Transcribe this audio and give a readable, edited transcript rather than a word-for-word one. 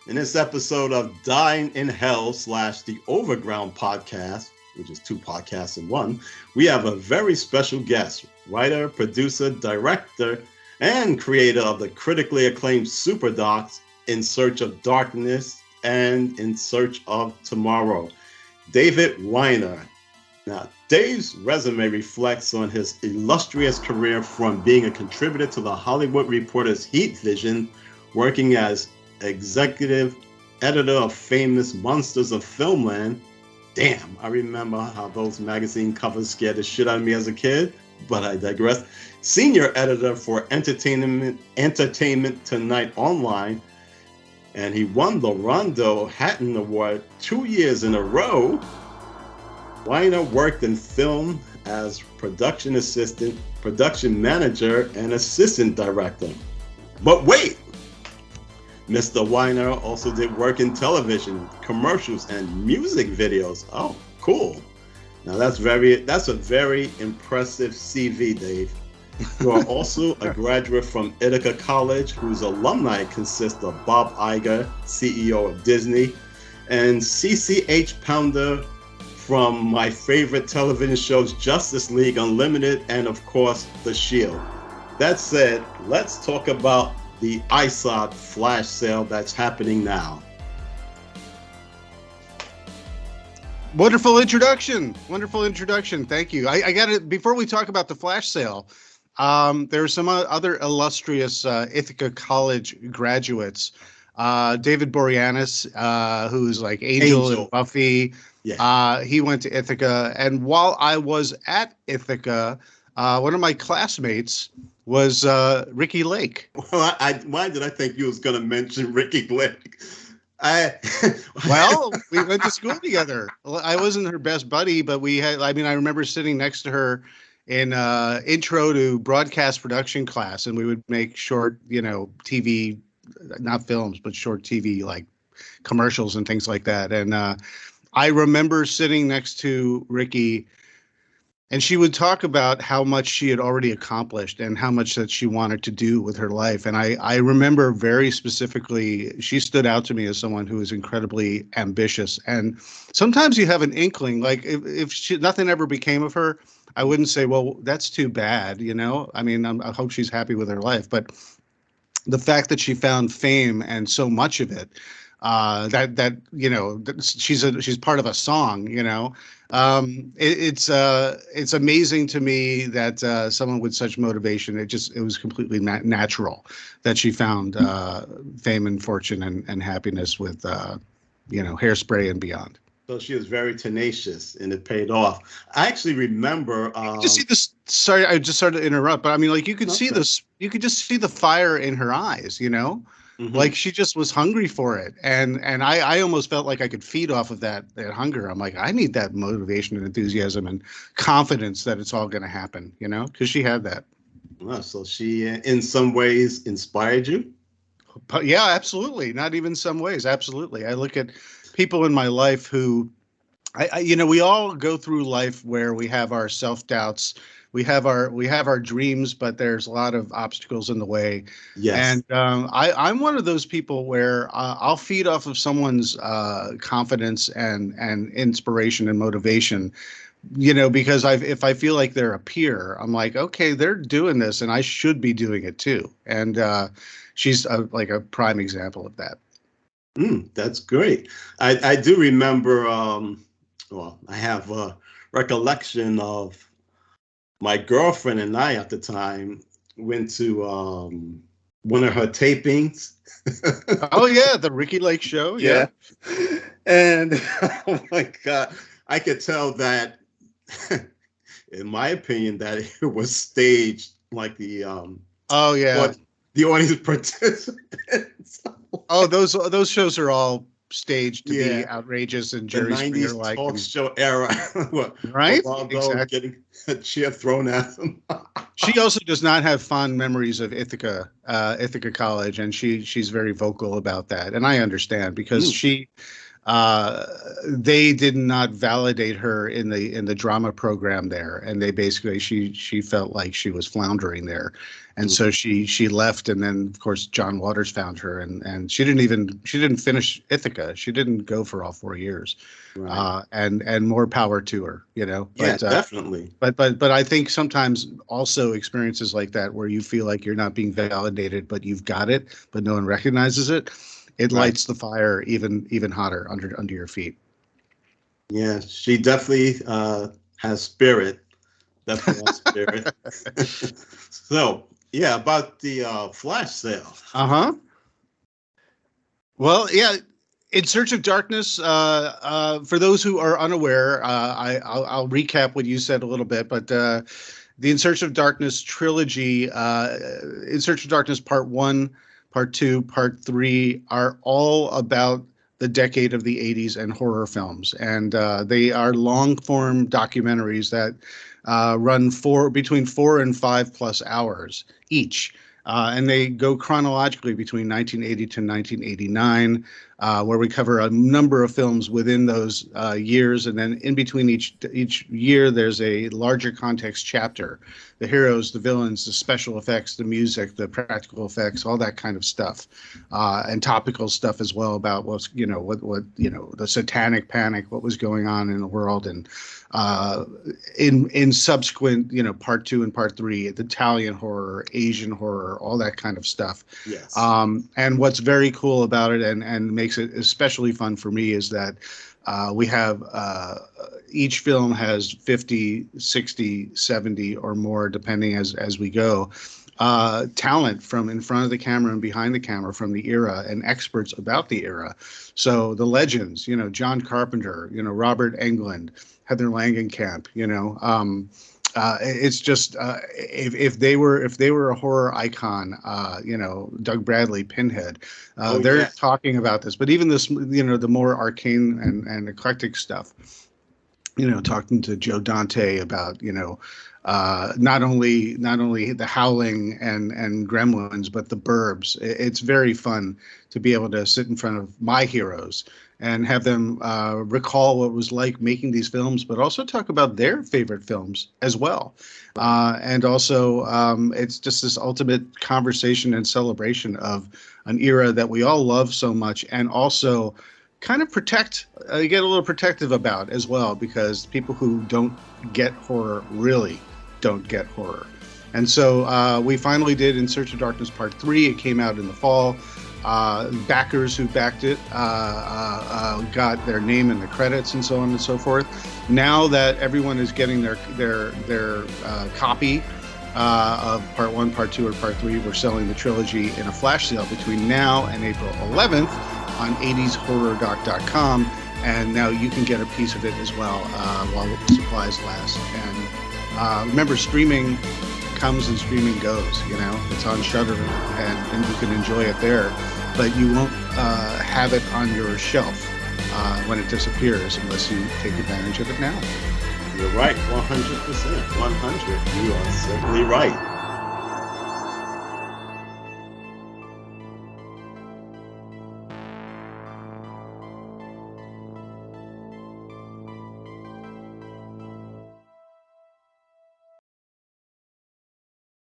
In this episode of Dying in Hell / The Overground podcast, which is two podcasts in one, we have a very special guest, writer, producer, director, and creator of the critically acclaimed super docs In Search of Darkness and In Search of Tomorrow, David Weiner. Now, Dave's resume reflects on his illustrious career from being a contributor to the Hollywood Reporter's Heat Vision, working as executive editor of famous Monsters of Filmland. Damn, I remember how those magazine covers scared the shit out of me as a kid, but I digress. Senior editor for Entertainment Tonight Online, and he won the Rondo Hatton Award 2 years in a row. Weiner worked in film as production assistant, production manager, and assistant director. But wait! Mr. Weiner also did work in television, commercials, and music videos. Oh, cool. Now that's a very impressive CV, Dave. You are also a graduate from Ithaca College, whose alumni consist of Bob Iger, CEO of Disney, and CCH Pounder from my favorite television shows Justice League Unlimited and, of course, The Shield. That said, let's talk about the ISOT flash sale that's happening now. Wonderful introduction. Thank you. I got it. Before we talk about the flash sale, there are some other illustrious Ithaca College graduates. David Boreanaz, who's like Angel and Buffy. Yeah. He went to Ithaca. And while I was at Ithaca, one of my classmates was Ricky Lake. Well, why did I think you was going to mention Ricky Lake? Well, we went to school together. I wasn't her best buddy, but I remember sitting next to her in intro to broadcast production class, and we would make short, TV, not films, but short TV, like commercials and things like that. And I remember sitting next to Ricky, and she would talk about how much she had already accomplished and how much that she wanted to do with her life. And I remember very specifically, she stood out to me as someone who is incredibly ambitious. And sometimes you have an inkling, like if nothing ever became of her, I wouldn't say, well, that's too bad, I mean, I hope she's happy with her life. But the fact that she found fame and so much of it, she's part of a song, it's amazing to me that someone with such motivation, it was completely natural that she found fame and fortune and happiness with Hairspray and beyond. So she was very tenacious, and it paid off. I actually remember. You see this. Sorry, I just started to interrupt, but I mean, like you could see this. You could just see the fire in her eyes. Mm-hmm. Like she just was hungry for it, and I almost felt like I could feed off of that hunger. I'm like, I need that motivation and enthusiasm and confidence that it's all going to happen. Because she had that. Well, so she, in some ways, inspired you. But yeah, absolutely. Not even some ways. Absolutely. I look at people in my life who, we all go through life where we have our self-doubts, we have our dreams, but there's a lot of obstacles in the way. Yes. And I'm one of those people where I'll feed off of someone's confidence and inspiration and motivation, because if I feel like they're a peer, I'm like, okay, they're doing this and I should be doing it too. And she's like a prime example of that. That's great. I do remember, I have a recollection of my girlfriend and I at the time went to one of her tapings. Oh, yeah, the Ricky Lake show. Yeah. And, oh, my God, I could tell that, in my opinion, that it was staged like the the audience participants. Oh, those shows are all staged to be outrageous and Jerry Springer like. The 90s talk show era. Right? Exactly. Getting a chair thrown at him. She also does not have fond memories of Ithaca College, and she's very vocal about that. And I understand because she they did not validate her in the drama program there, and they basically she felt like she was floundering there, and so she left, and then of course John Waters found her, and she didn't finish Ithaca. She didn't go for all 4 years, Right. and more power to her, you know. Yeah, But definitely. but I think sometimes also experiences like that where you feel like you're not being validated, but you've got it, but no one recognizes it. It Right. lights the fire even hotter under your feet. Yeah, she definitely has spirit. Definitely has spirit. So, yeah, about the flash sale. Well, yeah. In Search of Darkness, for those who are unaware, I'll recap what you said a little bit, but the In Search of Darkness trilogy, In Search of Darkness Part 1, Part 2, Part 3 are all about the decade of the 80s and horror films. And they are long-form documentaries that run between 4 and 5+ hours each. And they go chronologically between 1980 to 1989, where we cover a number of films within those years. And then in between each year, there's a larger context chapter. The heroes, the villains, the special effects, the music, the practical effects, all that kind of stuff, and topical stuff as well about what the satanic panic, what was going on in the world, and in subsequent, Part 2 and Part 3, the Italian horror, Asian horror, all that kind of stuff. Yes. And what's very cool about it and makes it especially fun for me is that we have each film has 50, 60, 70 or more, depending as we go, talent from in front of the camera and behind the camera from the era and experts about the era. So the legends, John Carpenter, Robert Englund, Heather Langenkamp, it's just if they were a horror icon, Doug Bradley, Pinhead, they're talking about this. But even this, the more arcane and eclectic stuff, talking to Joe Dante about, not only The Howling and Gremlins, but The Burbs. It's very fun to be able to sit in front of my heroes and have them recall what it was like making these films, but also talk about their favorite films as well. And also, it's just this ultimate conversation and celebration of an era that we all love so much, and also kind of get a little protective about as well, because people who don't get horror really don't get horror. And so we finally did In Search of Darkness Part 3. It came out in the fall. Backers who backed it got their name in the credits and so on and so forth. Now that everyone is getting their copy of Part 1, Part 2, or Part 3, we're selling the trilogy in a flash sale between now and April 11th on 80shorrordoc.com, and now you can get a piece of it as well while supplies last. And remember, streaming comes and streaming goes. It's on Shudder, and you can enjoy it there, but you won't have it on your shelf when it disappears unless you take advantage of it now. You're right, 100%. 100. You are certainly right.